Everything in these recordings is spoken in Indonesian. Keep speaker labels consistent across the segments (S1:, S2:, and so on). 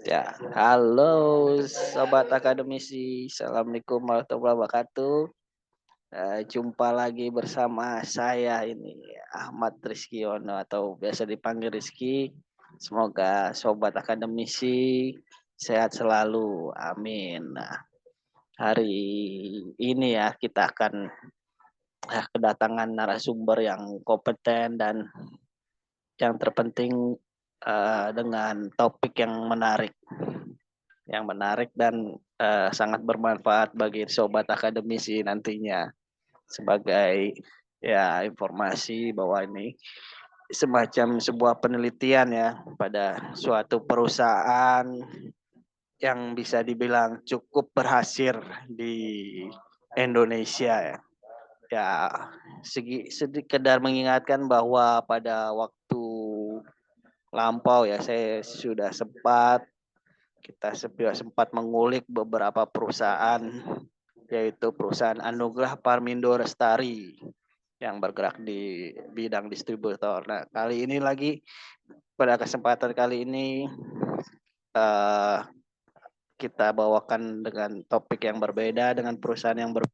S1: Ya, halo sobat akademisi. Assalamualaikum warahmatullahi wabarakatuh. Jumpa lagi bersama saya ini Ahmad Rizkiono atau biasa dipanggil Rizky. Semoga sobat akademisi sehat selalu. Amin. Nah, hari ini ya kita akan kedatangan narasumber yang kompeten dan yang terpenting dengan topik yang menarik dan sangat bermanfaat bagi sobat akademisi nantinya sebagai ya informasi bahwa ini semacam sebuah penelitian ya pada suatu perusahaan yang bisa dibilang cukup berhasil di Indonesia ya. Ya, sekedar mengingatkan bahwa pada waktu lampau ya saya sudah sempat mengulik beberapa perusahaan, yaitu perusahaan Anugrah Parmindo Lestari yang bergerak di bidang distributor. Nah, pada kesempatan kali ini eh, kita bawakan dengan topik yang berbeda dengan perusahaan yang berbeda.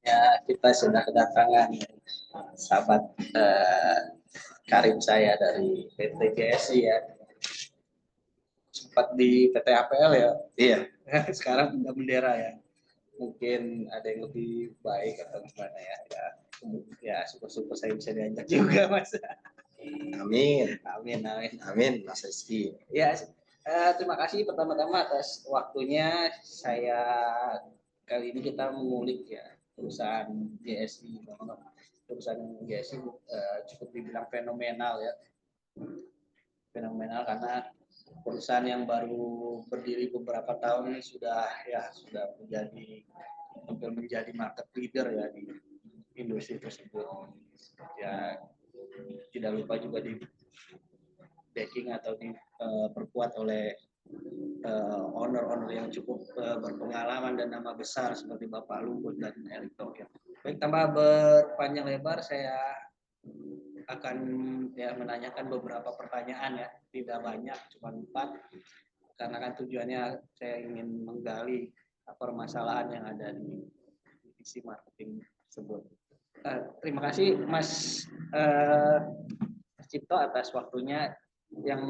S1: Ya, kita sudah kedatangan sahabat karib saya dari PT GSI ya. Sempat di PT APL ya. Iya. Sekarang pindah bendera ya. Mungkin ada yang lebih baik atau gimana ya. Ya syukur-syukur saya bisa diajak juga Mas.
S2: Amin.
S1: Amin, amin.
S2: Amin, Mas Rizky.
S1: Ya, terima kasih pertama-tama atas waktunya. Saya kali ini kita mengulik ya perusahaan GSI. Perusahaan GSI cukup dibilang fenomenal ya. Fenomenal karena perusahaan yang baru berdiri beberapa tahun ini sudah menjadi hampir menjadi market leader ya di industri tersebut. Ya, tidak lupa juga di backing atau diperkuat oleh owner-owner yang cukup berpengalaman dan nama besar seperti Bapak Luhut dan Erick Thohir. Baik, tanpa berpanjang lebar, saya akan ya menanyakan beberapa pertanyaan ya, tidak banyak, cuma 4, karena kan tujuannya saya ingin menggali permasalahan yang ada di divisi marketing tersebut. Terima kasih Mas Cipto atas waktunya. Yang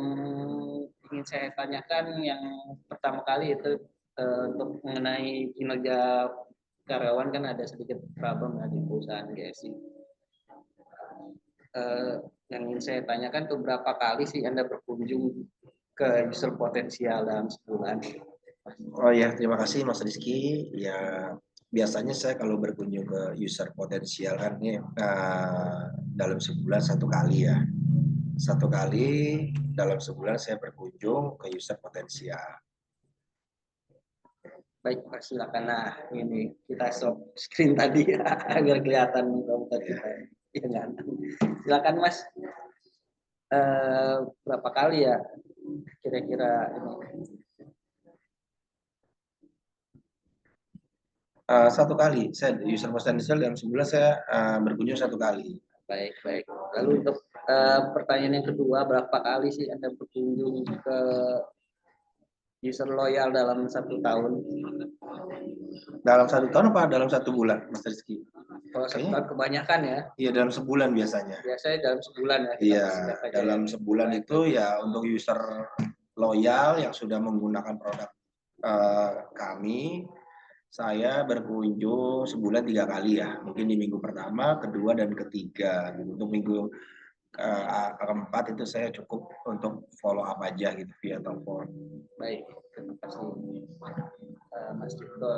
S1: ingin saya tanyakan yang pertama kali itu untuk mengenai kinerja karyawan, kan ada sedikit problem ya di perusahaan GSI. Yang ingin saya tanyakan tuh berapa kali sih Anda berkunjung ke user potensial dalam sebulan?
S2: Oh ya, terima kasih Mas Rizky. Ya, biasanya saya kalau berkunjung ke user potensial kan ini dalam sebulan 1 kali ya. 1 kali dalam sebulan saya berkunjung ke user potensial.
S1: Baik, Pak, silakan. Nah, ini kita stop screen tadi agar kelihatan komputer kita. Ya, enggak. Silakan Mas. Berapa kali ya kira-kira ini?
S2: 1 kali. Saya user potensial dalam sebulan saya berkunjung 1 kali.
S1: Baik, baik. Lalu untuk pertanyaan yang kedua, berapa kali sih Anda berkunjung ke user loyal dalam 1 tahun?
S2: Dalam 1 tahun apa dalam 1 bulan, Mas Rizky?
S1: Kalau 1 tahun kebanyakan ya?
S2: Iya, dalam sebulan biasanya.
S1: Biasanya dalam sebulan ya?
S2: Iya, dalam sebulan itu ya untuk user loyal yang sudah menggunakan produk kami, saya berkunjung sebulan 3 kali ya. Mungkin di minggu pertama, kedua, dan ketiga. Untuk minggu keempat itu saya cukup untuk follow up aja gitu via telepon.
S1: Baik, terima kasih Mas Cipto.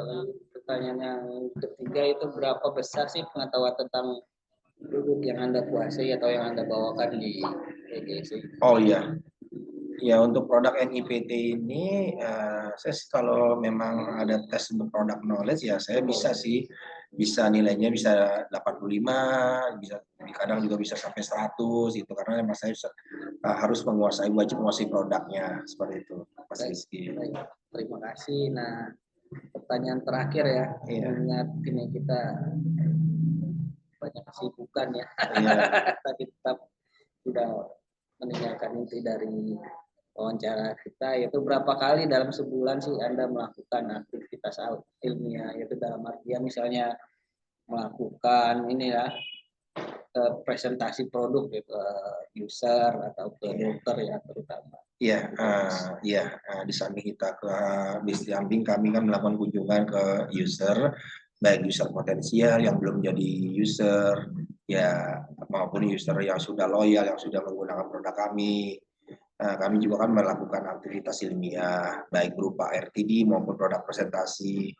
S1: Pertanyaan yang ketiga itu berapa besar sih pengetahuan tentang produk yang Anda kuasai atau yang Anda bawakan di GSI?
S2: Oh iya, ya untuk produk NIPT ini saya kalau memang ada tes untuk produk knowledge ya saya bisa nilainya bisa 85, bisa kadang juga bisa sampai 100 gitu karena memang saya harus wajib menguasai produknya seperti itu Mas Rizky.
S1: Baik, terima kasih. Nah, pertanyaan terakhir ya, mengingat ini kita banyak kesibukan ya, tapi tetap tidak meninggalkan inti dari wawancara kita, yaitu berapa kali dalam sebulan sih Anda melakukan aktivitas ilmiah, yaitu dalam artian misalnya melakukan ini ya presentasi produk ke user atau ke dokter ya terutama.
S2: Iya, di samping kita di samping kami kan melakukan kunjungan ke user, baik user potensial yang belum jadi user, ya maupun user yang sudah loyal, yang sudah menggunakan produk kami. Kami juga kan melakukan aktivitas ilmiah, baik berupa RTD maupun produk presentasi.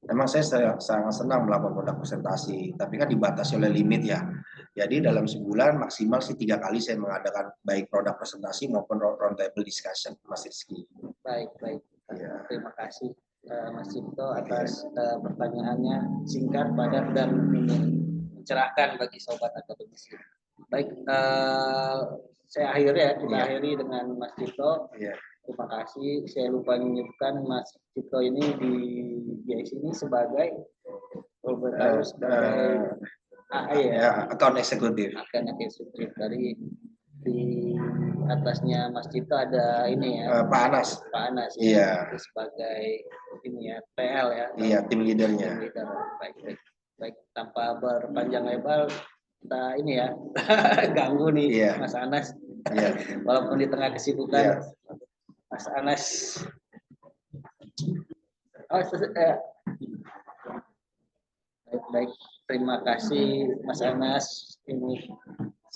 S2: Memang saya sangat senang melakukan produk presentasi, tapi kan dibatasi oleh limit ya. Jadi dalam sebulan maksimal 3 kali saya mengadakan baik produk presentasi maupun roundtable discussion, Mas Rizky.
S1: Baik. Ya. Terima kasih Mas Cipto atas pertanyaannya singkat, padat, dan mencerahkan bagi sobat akademisi. Baik, saya akhiri ya, kita akhiri dengan Mas Cipto. Terima kasih. Saya lupa menyebutkan Mas Cipto ini di GSI ini sebagai
S2: account eksekutif.
S1: Dari di atasnya Mas Cipto ada ini ya,
S2: Pak Anas.
S1: Iya. Sebagai ini ya, PL ya.
S2: Iya, tim leadernya.
S1: Baik. Baik, tanpa berpanjang lebar, kita ini ya ganggu nih Mas Anas. Walaupun di tengah kesibukan, Mas Anas. Oh, baik, terima kasih Mas Anas. Ini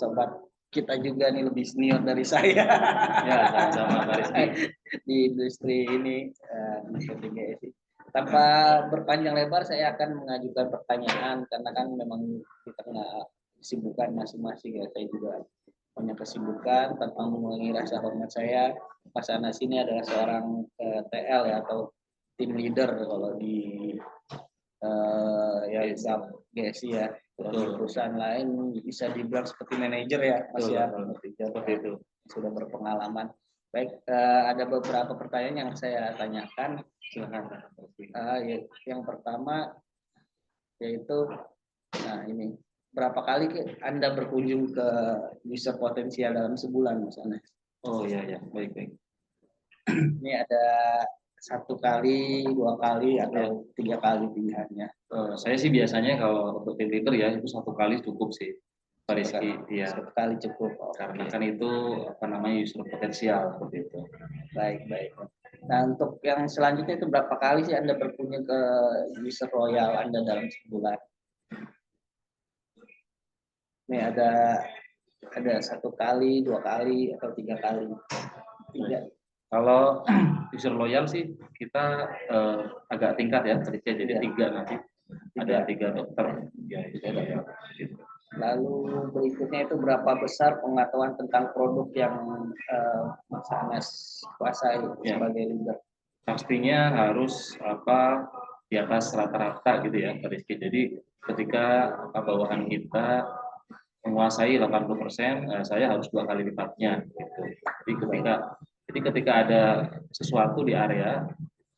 S1: sobat kita juga nih lebih senior dari saya.
S3: Ya, sama-sama Pak Rizky.
S1: Di industri ini di GSI. Tanpa berpanjang lebar, saya akan mengajukan pertanyaan karena kan memang di tengah kesibukan masing-masing ya. Saya juga punya kesibukan. Tanpa mengurangi rasa hormat saya, Mas Anas ini adalah seorang TL ya, atau tim leader kalau di ya GSI ya. Kalau di perusahaan lain bisa dibilang seperti manajer ya, Mas ya.
S3: Seperti itu.
S1: Sudah berpengalaman. Baik, ada beberapa pertanyaan yang saya tanyakan.
S3: Silakan.
S1: Yang pertama yaitu, nah ini, berapa kali Anda berkunjung ke user potensial dalam sebulan, Mas Anas?
S3: Oh ya, baik.
S1: Ini ada 1 kali, 2 kali, atau 3 kali pilihannya.
S3: Saya sih biasanya kalau untuk tim leader ya itu 1 kali cukup sih, Pak Rizky. Iya.
S1: 1 kali cukup.
S3: Karena kan itu user potensial seperti itu.
S1: Baik. Nah, untuk yang selanjutnya itu berapa kali sih Anda berkunjung ke user royal Anda dalam sebulan? Ini ada 1 kali, 2 kali, atau 3 kali? 3.
S3: Kalau user loyal sih kita agak tingkat ya, jadi 3 nanti. Ada 3 dokter. Ya, gitu.
S1: Lalu berikutnya itu berapa besar pengetahuan tentang produk yang Mas Anas kuasai sebagai leader?
S3: Pastinya harus di atas rata-rata gitu ya, Pak Rizky. Jadi ketika bawahan kita menguasai 80%, saya harus 2 kali lipatnya gitu. Jadi ketika ada sesuatu di area,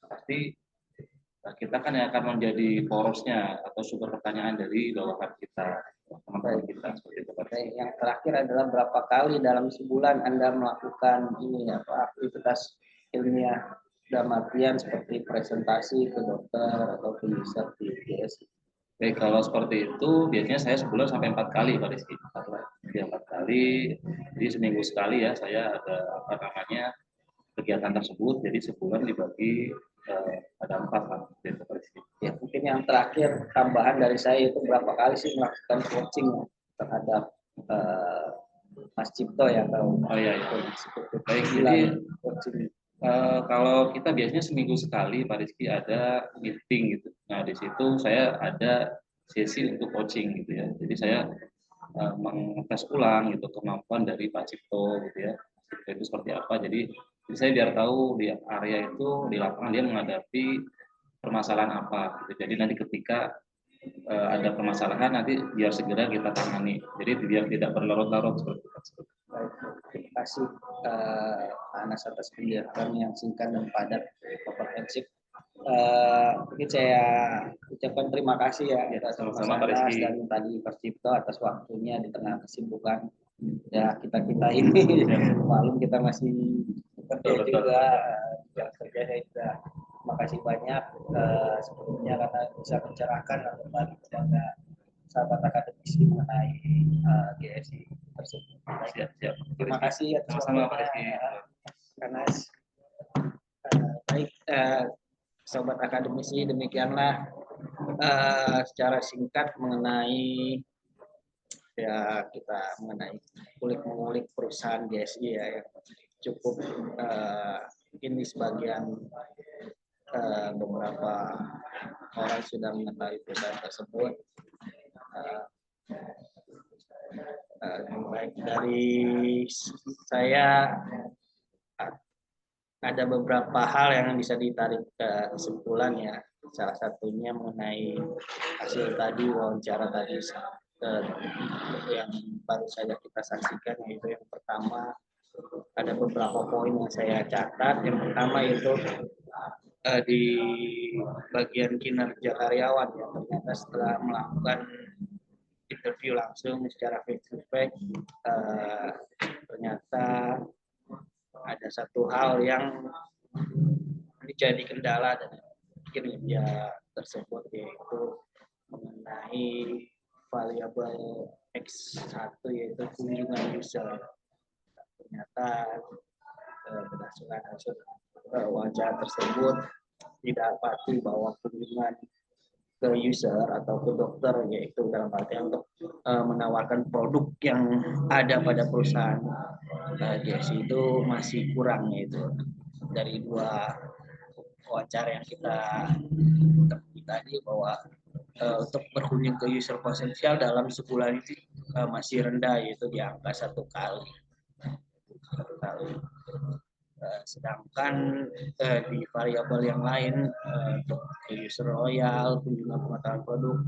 S3: pasti kita kan yang akan menjadi porosnya atau sumber pertanyaan dari bawahan kita, teman-teman kita seperti itu.
S1: Yang terakhir adalah berapa kali dalam sebulan Anda melakukan aktivitas ilmiah dalam artian seperti presentasi ke dokter atau ke user di GSI?
S3: Baik, kalau seperti itu biasanya saya sebulan sampai 4 kali, Pak Rizky. 4 kali, jadi seminggu sekali ya saya ada kegiatan tersebut. Jadi sebulan dibagi ada 4 lah.
S1: Ya, mungkin yang terakhir tambahan dari saya itu berapa kali sih melakukan coaching terhadap Mas Cipto ya, atau
S3: baik, jadi kalau kita biasanya seminggu sekali, Pak Rizky, ada meeting gitu. Nah, di situ saya ada sesi untuk coaching gitu ya. Jadi saya mengetes ulang gitu kemampuan dari Pak Cipto gitu ya. Itu seperti apa. Jadi saya biar tahu di area itu di lapangan dia menghadapi permasalahan apa gitu. Jadi nanti ketika ada permasalahan nanti biar segera kita tangani. Jadi biar tidak berlarut-larut seperti itu.
S1: Terima kasih Anas atas penjelasan yang singkat dan padat, komprehensif. Mungkin saya ucapkan terima kasih ya atas Mas Anas dan tadi Pak Cipto atas waktunya di tengah kesibukan ya kita ini. Malum kita masih bekerja juga, kerja saya juga. Terima kasih banyak sebelumnya karena bisa mencerahkan kembali kepada sahabat akademisi mengenai GSI tersebut.
S3: Siap.
S1: Terima kasih atas waktunya, Anas. Baik, sobat akademisi, demikianlah secara singkat mengenai kita mengenai mengulik perusahaan GSI ya, yang cukup ini sebagian beberapa orang sudah mengetahui perusahaan tersebut. Baik, dari saya ada beberapa hal yang bisa ditarik kesimpulan ya. Salah satunya mengenai hasil tadi wawancara tadi yang baru saja kita saksikan, yaitu yang pertama ada beberapa poin yang saya catat. Yang pertama itu di bagian kinerja karyawan ya, ternyata setelah melakukan interview langsung secara face to face, ternyata ada satu hal yang menjadi kendala dari kinerja tersebut, yaitu mengenai mengenai variabel X1 yaitu kunjungan user. Ternyata berdasarkan hasil wawancara tersebut tidak pasti bahwa kunjungan ke user atau ke dokter, yaitu dalam arti untuk menawarkan produk yang ada pada perusahaan GSI itu masih kurang, yaitu dari 2 wawancara yang kita temui tadi bahwa untuk berkunjung ke user potensial dalam sebulan itu masih rendah, yaitu di angka 1 kali. Sedangkan di variabel yang lain untuk user loyal, kunjungan pengetahuan produk,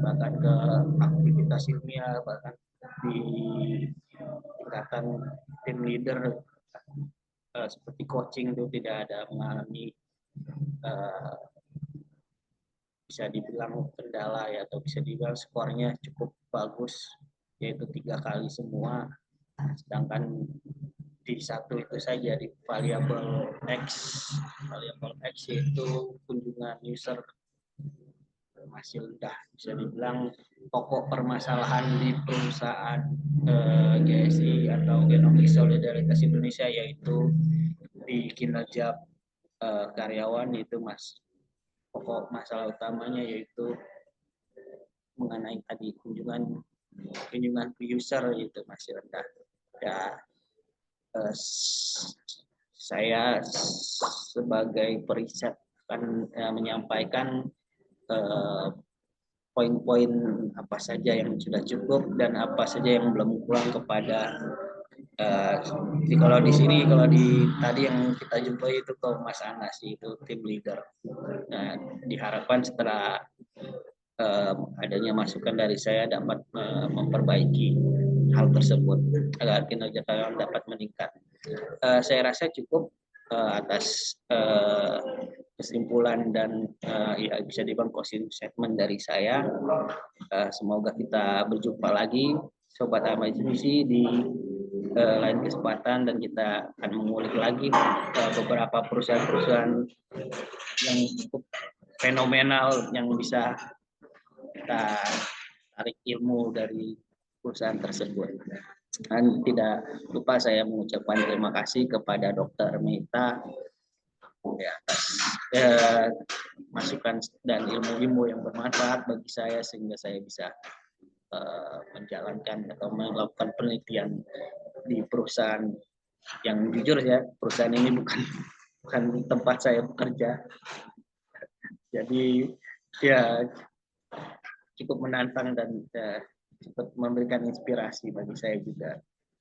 S1: bahkan ke aktivitas ilmiah, bahkan di tingkatan tim leader seperti coaching itu tidak ada mengalami bisa dibilang kendala ya, atau bisa dibilang skornya cukup bagus, yaitu 3 kali semua. Sedangkan di satu itu saja di variabel X yaitu kunjungan user masih rendah. Bisa dibilang pokok permasalahan di perusahaan GSI atau Genomic Solidaritas Indonesia yaitu di kinerja karyawan, itu pokok masalah utamanya yaitu mengenai tadi kunjungan user itu masih rendah. Ya, saya sebagai periset akan menyampaikan poin-poin apa saja yang sudah cukup dan apa saja yang belum kurang kepada kalau di sini, kalau di tadi yang kita jumpai itu ke Mas Anas, itu tim leader. Nah, diharapkan setelah adanya masukan dari saya dapat memperbaiki hal tersebut agar kinerja karyawan dapat meningkat. Saya rasa cukup atas kesimpulan dan ya bisa dibilang closing statement dari saya. Semoga kita berjumpa lagi Sobat Amazisi di lain kesempatan, dan kita akan mengulik lagi beberapa perusahaan-perusahaan yang cukup fenomenal yang bisa kita tarik ilmu dari perusahaan tersebut. Dan tidak lupa saya mengucapkan terima kasih kepada Dr. Meta ya, atas masukan dan ilmu-ilmu yang bermanfaat bagi saya sehingga saya bisa menjalankan atau melakukan penelitian di perusahaan yang jujur ya, perusahaan ini bukan tempat saya bekerja. Jadi ya cukup menantang dan cukup memberikan inspirasi bagi saya juga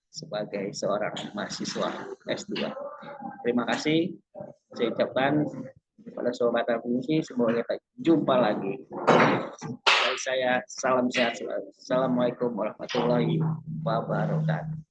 S1: sebagai seorang mahasiswa S2. Terima kasih saya ucapkan kepada Sobat Amazisi, semoga kita jumpa lagi. Dari saya salam sehat selalu. Assalamualaikum warahmatullahi wabarakatuh.